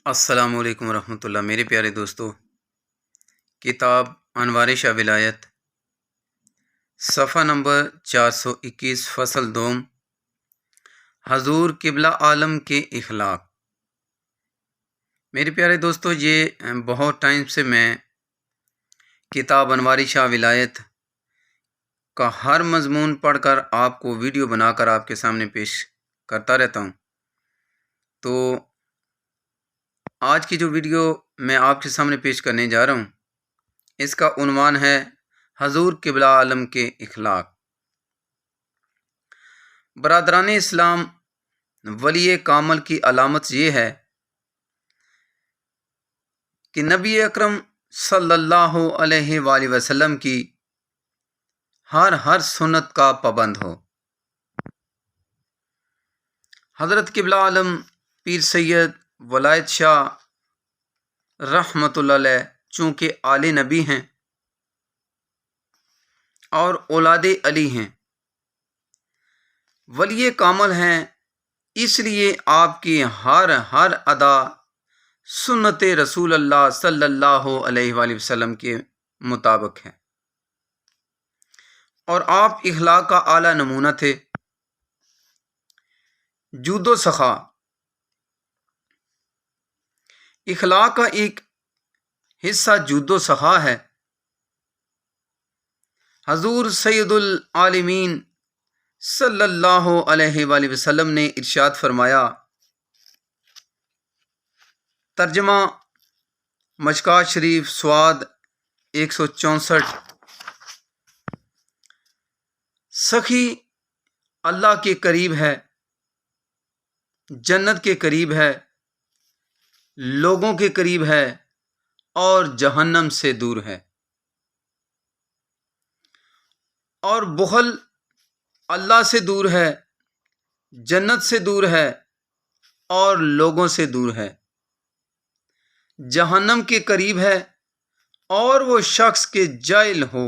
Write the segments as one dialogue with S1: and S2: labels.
S1: السلام علیکم ورحمۃ اللہ۔ میرے پیارے دوستو، کتاب انوار شاہ ولایت، صفحہ نمبر 421، فصل دوم، حضور قبلہ عالم کے اخلاق۔ میرے پیارے دوستو، یہ بہت ٹائم سے میں کتاب انوار شاہ ولایت کا ہر مضمون پڑھ کر آپ کو ویڈیو بنا کر آپ کے سامنے پیش کرتا رہتا ہوں۔ تو آج کی جو ویڈیو میں آپ کے سامنے پیش کرنے جا رہا ہوں، اس کا عنوان ہے حضور قبلہ عالم کے اخلاق۔ برادران اسلام، ولی کامل کی علامت یہ ہے کہ نبی اکرم صلی اللہ علیہ وآلہ وسلم کی ہر سنت کا پابند ہو۔ حضرت قبلہ عالم پیر سید ولایت شاہ رحمۃ اللہ علیہ چونکہ آل نبی ہیں اور اولاد علی ہیں، ولی کامل ہیں، اس لیے آپ کی ہر ادا سنت رسول اللہ صلی اللہ علیہ وآلہ وسلم کے مطابق ہے، اور آپ اخلاق کا اعلیٰ نمونہ تھے۔ جود و سخا اخلاق کا ایک حصہ جود و سخا ہے۔ حضور سید العالمین صلی اللہ علیہ وآلہ وسلم نے ارشاد فرمایا، ترجمہ مشکوٰۃ شریف سواد 164، سخی اللہ کے قریب ہے، جنت کے قریب ہے، لوگوں کے قریب ہے، اور جہنم سے دور ہے۔ اور بخل اللہ سے دور ہے، جنت سے دور ہے، اور لوگوں سے دور ہے، جہنم کے قریب ہے، اور وہ شخص کے جاہل ہو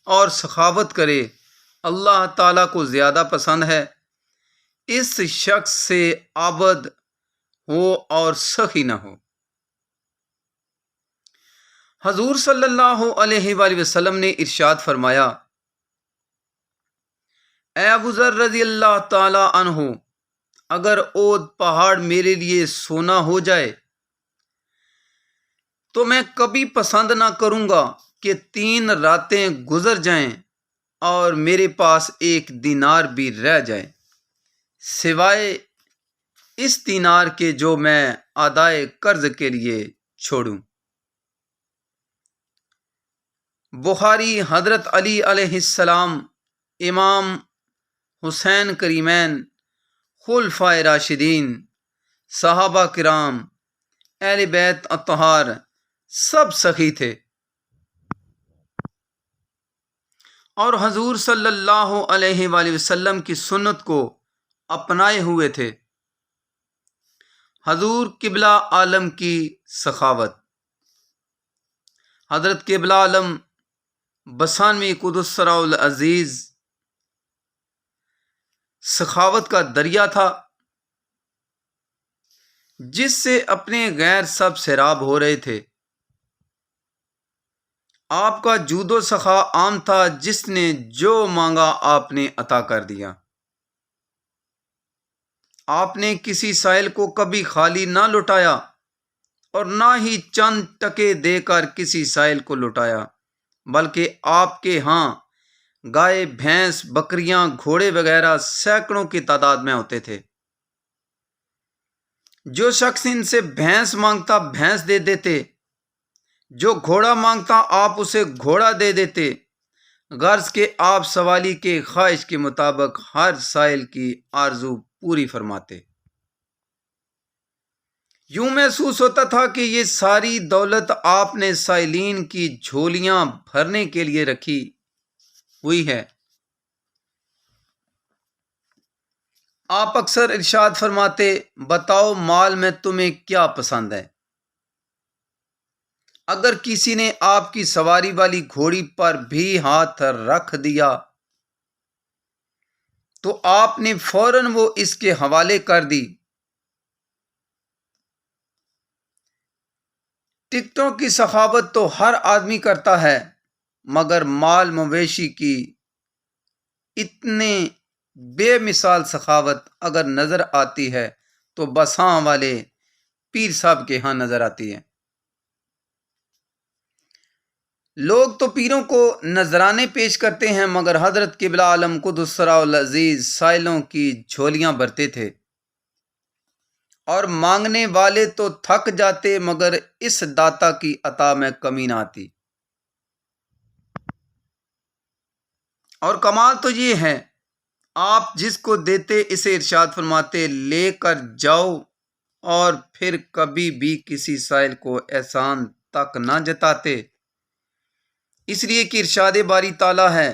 S1: اور سخاوت کرے اللہ تعالیٰ کو زیادہ پسند ہے، اس شخص سے عابد ہو اور سخی نہ ہو۔ حضور صلی اللہ علیہ وآلہ وسلم نے ارشاد فرمایا، اے ابو ذر رضی اللہ تعالی عنہ، اگر اود پہاڑ میرے لیے سونا ہو جائے تو میں کبھی پسند نہ کروں گا کہ 3 راتیں گزر جائیں اور میرے پاس 1 دینار بھی رہ جائے، سوائے اس دینار کے جو میں ادائے قرض کے لیے چھوڑوں۔ بخاری۔ حضرت علی علیہ السلام، امام حسین کریمین، خلفائے راشدین، صحابہ کرام، اہل بیت اطہار سب سخی تھے، اور حضور صلی اللہ علیہ وآلہ وسلم کی سنت کو اپنائے ہوئے تھے۔ حضور قبلہ عالم کی سخاوت۔ حضرت قبلہ عالم بسانوی قدس سرہ العزیز سخاوت کا دریا تھا، جس سے اپنے غیر سب سیراب ہو رہے تھے۔ آپ کا جود و سخا عام تھا، جس نے جو مانگا آپ نے عطا کر دیا۔ آپ نے کسی سائل کو کبھی خالی نہ لٹایا، اور نہ ہی چند ٹکے دے کر کسی سائل کو لٹایا، بلکہ آپ کے ہاں گائے، بھینس، بکریاں، گھوڑے وغیرہ سینکڑوں کی تعداد میں ہوتے تھے۔ جو شخص ان سے بھینس مانگتا بھینس دے دیتے، جو گھوڑا مانگتا آپ اسے گھوڑا دے دیتے، غرض کہ آپ سوالی کے خواہش کے مطابق ہر سائل کی آرزو پوری فرماتے۔ یوں محسوس ہوتا تھا کہ یہ ساری دولت آپ نے سائلین کی جھولیاں بھرنے کے لیے رکھی ہوئی ہے۔ آپ اکثر ارشاد فرماتے، بتاؤ مال میں تمہیں کیا پسند ہے؟ اگر کسی نے آپ کی سواری والی گھوڑی پر بھی ہاتھ رکھ دیا تو آپ نے فوراً وہ اس کے حوالے کر دی۔ ٹکٹوں کی سخاوت تو ہر آدمی کرتا ہے، مگر مال مویشی کی اتنے بے مثال سخاوت اگر نظر آتی ہے تو بساں والے پیر صاحب کے ہاں نظر آتی ہے۔ لوگ تو پیروں کو نذرانے پیش کرتے ہیں، مگر حضرت قبلہ عالم قدس سرہ العزیز سائلوں کی جھولیاں بھرتے تھے، اور مانگنے والے تو تھک جاتے مگر اس داتا کی عطا میں کمی نہ آتی۔ اور کمال تو یہ ہے، آپ جس کو دیتے اسے ارشاد فرماتے لے کر جاؤ، اور پھر کبھی بھی کسی سائل کو احسان تک نہ جتاتے، اس لیے کہ ارشاد باری تعالیٰ ہے۔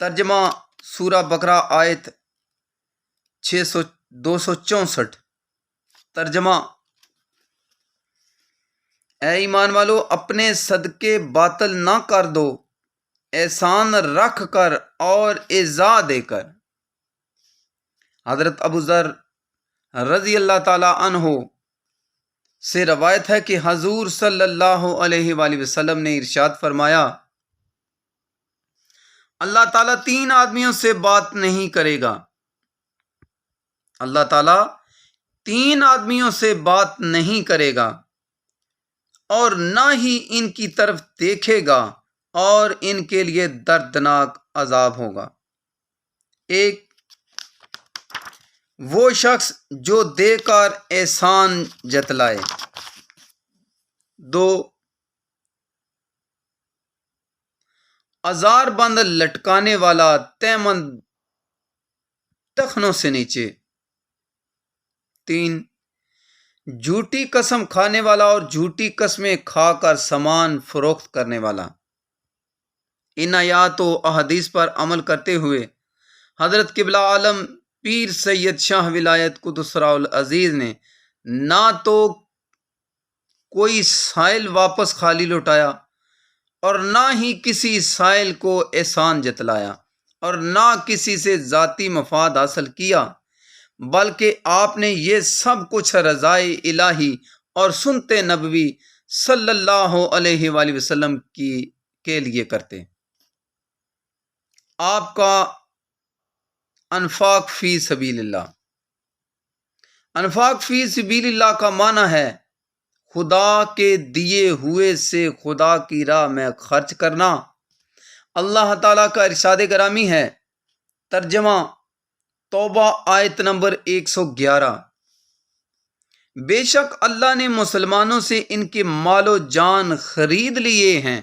S1: ترجمہ سورہ بقرہ آیت 264۔ ترجمہ: اے ایمان والو، اپنے صدقے باطل نہ کر دو، احسان رکھ کر اور اعزا دے کر۔ حضرت ابو ذر رضی اللہ تعالی عنہ سے روایت ہے کہ حضور صلی اللہ علیہ وآلہ وسلم نے ارشاد فرمایا، اللہ تعالیٰ 3 آدمیوں سے بات نہیں کرے گا، اللہ تعالیٰ 3 آدمیوں سے بات نہیں کرے گا، اور نہ ہی ان کی طرف دیکھے گا، اور ان کے لیے دردناک عذاب ہوگا۔ ایک، وہ شخص جو دے کر احسان جتلائے۔ 2، ازار بند لٹکانے والا تیمن ٹخنوں سے نیچے۔ 3، جھوٹی قسم کھانے والا اور جھوٹی قسمیں کھا کر سامان فروخت کرنے والا۔ ان آیات و احادیث پر عمل کرتے ہوئے حضرت قبلہ عالم پیر سید شاہ ولایت قدس سرہ العزیز نے نہ تو کوئی سائل واپس خالی لوٹایا، اور نہ ہی کسی سائل کو احسان جتلایا، اور نہ کسی سے ذاتی مفاد حاصل کیا، بلکہ آپ نے یہ سب کچھ رضائے الہی اور سنت نبوی صلی اللہ علیہ وآلہ وسلم کے لیے کرتے۔ آپ کا انفاق فی سبیل اللہ۔ انفاق فی سبیل اللہ کا معنی ہے خدا کے دیے ہوئے سے خدا کی راہ میں خرچ کرنا۔ اللہ تعالیٰ کا ارشاد گرامی ہے۔ ترجمہ توبہ آیت نمبر 111۔ بے شک اللہ نے مسلمانوں سے ان کے مال و جان خرید لیے ہیں،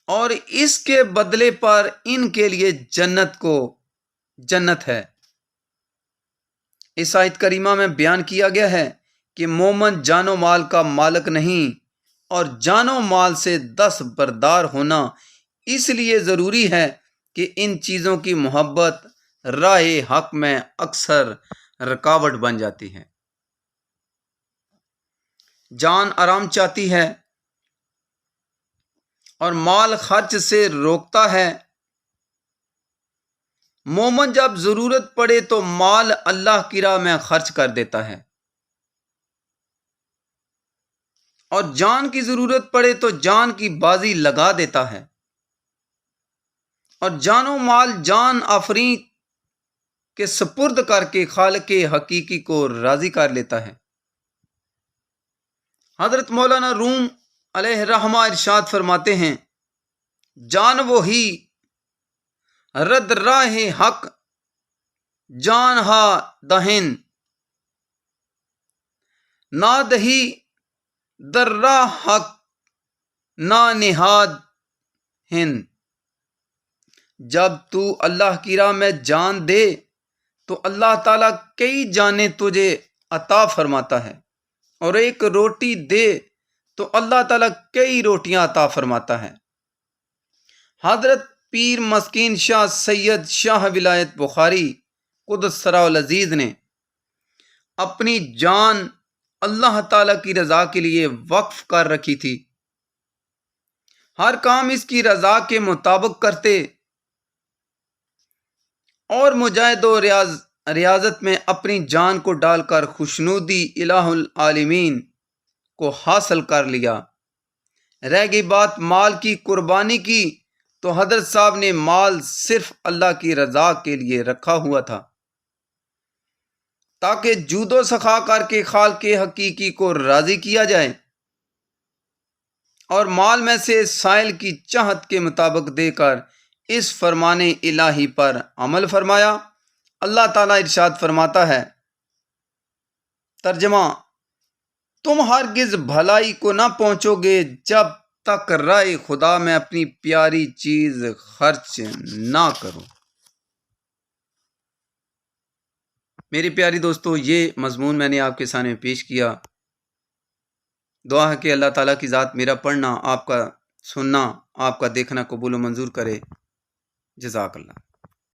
S1: اور اس کے بدلے پر ان کے لیے جنت ہے۔ اس آیت کریمہ میں بیان کیا گیا ہے کہ مومن جان و مال کا مالک نہیں، اور جان و مال سے دستبردار ہونا اس لیے ضروری ہے کہ ان چیزوں کی محبت راہ حق میں اکثر رکاوٹ بن جاتی ہے۔ جان آرام چاہتی ہے اور مال خرچ سے روکتا ہے۔ مومن جب ضرورت پڑے تو مال اللہ کی راہ میں خرچ کر دیتا ہے، اور جان کی ضرورت پڑے تو جان کی بازی لگا دیتا ہے، اور جان و مال جان آفریں کے سپرد کر کے خالق حقیقی کو راضی کر لیتا ہے۔ حضرت مولانا روم علیہ رحمہ ارشاد فرماتے ہیں، جان وہی رد راہ حق جان ہا دہن، نہ دہی در راہ حق نہ نہاد ہن۔ جب تو اللہ کی راہ میں جان دے تو اللہ تعالیٰ کئی جانیں تجھے عطا فرماتا ہے، اور ایک روٹی دے تو اللہ تعالیٰ کئی روٹیاں عطا فرماتا ہے۔ حضرت پیر مسکین شاہ سید شاہ ولایت بخاری قدس سرہ العزیز نے اپنی جان اللہ تعالیٰ کی رضا کے لیے وقف کر رکھی تھی، ہر کام اس کی رضا کے مطابق کرتے، اور مجاہد و ریاضت میں اپنی جان کو ڈال کر خوشنودی الہ العالمین کو حاصل کر لیا۔ رہ گئی بات مال کی قربانی کی، تو حضرت صاحب نے مال صرف اللہ کی رضا کے لیے رکھا ہوا تھا، تاکہ جود و سخا کر کے خالق حقیقی کو راضی کیا جائے، اور مال میں سے سائل کی چاہت کے مطابق دے کر اس فرمان الہی پر عمل فرمایا۔ اللہ تعالیٰ ارشاد فرماتا ہے، ترجمہ: تم ہرگز بھلائی کو نہ پہنچو گے جب تک رائے خدا میں اپنی پیاری چیز خرچ نہ کرو۔ میری پیاری دوستو، یہ مضمون میں نے آپ کے سامنے پیش کیا۔ دعا ہے کہ اللہ تعالیٰ کی ذات میرا پڑھنا، آپ کا سننا، آپ کا دیکھنا قبول و منظور کرے۔ جزاک اللہ۔